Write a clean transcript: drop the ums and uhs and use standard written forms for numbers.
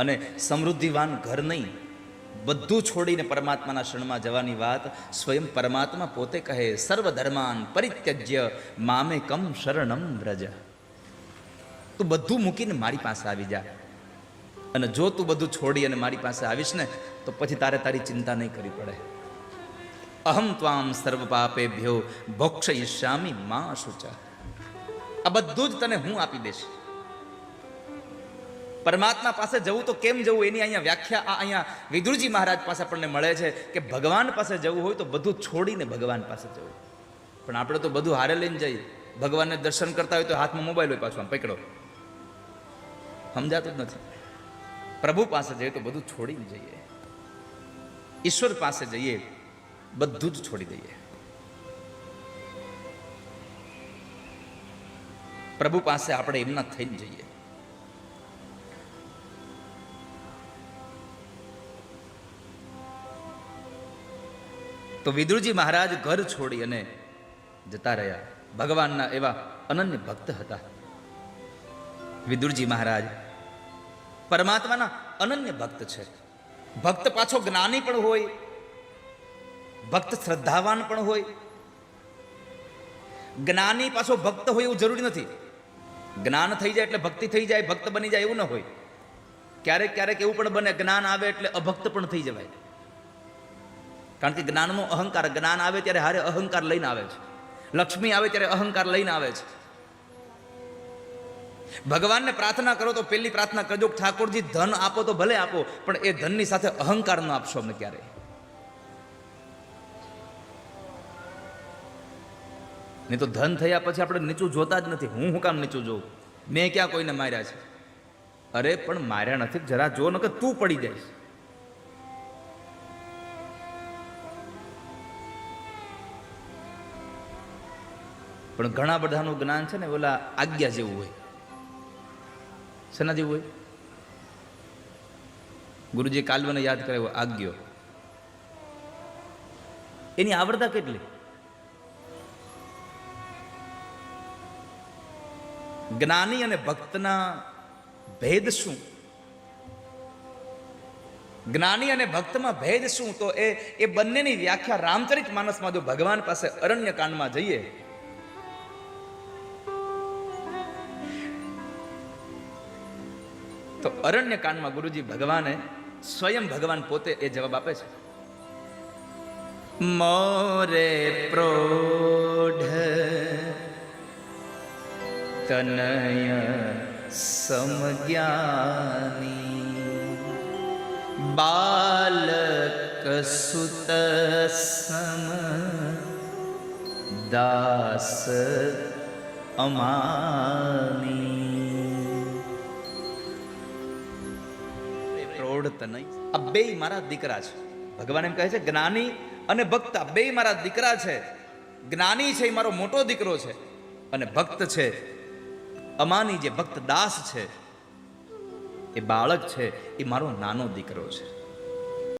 અને સમૃદ્ધિવાન ઘર નહીં, બધું છોડીને પરમાત્માના શરણમાં જવાની વાત સ્વયં પરમાત્મા પોતે કહે, સર્વધર્માન પરિત્યજ્ય મામેકમ શરણમ વ્રજ. તું બધું મૂકીને મારી પાસે આવી જા, અને જો તું બધું છોડી અને મારી પાસે આવીશ ને તો પછી તારે તારી ચિંતા નહીં કરવી પડે. અહમ ત્વામ સર્વ પાપેભ્યો ભોક્ષયિષ્યામિ મા શુચા. આ બધું જ તને હું આપી દઈશ. પરમાત્મા પાસે જવું તો કેમ જવું એની અહીંયા વ્યાખ્યા અહીંયા વિદુરજી મહારાજ પાસે આપણને મળે છે કે ભગવાન પાસે જવું હોય તો બધું છોડીને ભગવાન પાસે જવું. પણ આપણે તો બધું હારે લઈને જઈએ. ભગવાનને દર્શન કરતા હોય તો હાથમાં મોબાઈલ હોય, પાછું આમ પકડો, સમજાતું જ નથી. પ્રભુ પાસે જઈએ તો બધું છોડીને જઈએ. ઈશ્વર પાસે જઈએ બધું જ છોડી દઈએ. પ્રભુ પાસે આપણે એમના થઈને જઈએ. તો વિદુરજી મહારાજ ઘર છોડી અને જતા રહ્યા. ભગવાનના એવા અનન્ય ભક્ત હતા વિદુરજી મહારાજ. પરમાત્માના અનન્ય ભક્ત છે. ભક્ત પાછો જ્ઞાની પણ હોય, ભક્ત શ્રદ્ધાવાન પણ હોય. જ્ઞાની પાછો ભક્ત હોય એવું જરૂરી નથી. જ્ઞાન થઈ જાય એટલે ભક્તિ થઈ જાય, ભક્ત બની જાય એવું ન હોય. ક્યારેક ક્યારેક એવું પણ બને, જ્ઞાન આવે એટલે અભક્ત પણ થઈ જવાય. કારણ કે જ્ઞાનનો અહંકાર, જ્ઞાન આવે ત્યારે હારે અહંકાર લઈને આવે છે. લક્ષ્મી આવે ત્યારે અહંકાર લઈને આવે છે. ભગવાનને પ્રાર્થના કરો તો પહેલી પ્રાર્થના કરજો, ઠાકોરજી ધન આપો તો ભલે આપો, પણ એ ધનની સાથે અહંકાર ન આપશો અમને ક્યારે. નહીં તો ધન થયા પછી આપણે નીચું જોતા જ નથી. હું કામ નીચું જોઉં? મેં ક્યાં કોઈને માર્યા છે? અરે પણ માર્યા નથી, જરા જો, ન કે તું પડી જઈશ. પણ ઘણા બધાનું જ્ઞાન છે ને ઓલા આજ્ઞા જેવું હોય. શેના જેવું હોય? ગુરુજી કાલવાને યાદ કરાવ્યો, આજ્ઞો. એની આવડતા કેટલી? જ્ઞાની અને ભક્તના ભેદ શું? જ્ઞાની અને ભક્તમાં ભેદ શું? તો એ બંનેની વ્યાખ્યા રામચરિત માનસમાં જો ભગવાન પાસે અરણ્ય કાંડમાં જઈએ તો અરણ્ય કાંડમાં ગુરુજી ભગવાને સ્વયં ભગવાન પોતે એ જવાબ આપે છે. મોરે પ્રોઢ તનય સમજ્ઞાની બાલક સુત સમ દાસ અમાની. આ બે મારા દીકરા છે. ભગવાન એમ કહે છે જ્ઞાની અને ભક્ત આ બે મારા દીકરા છે. જ્ઞાની છે એ મારો મોટો દીકરો છે, અને ભક્ત છે અમાની જે ભક્ત દાસ છે, એ બાળક છે, એ મારો નાનો દીકરો છે.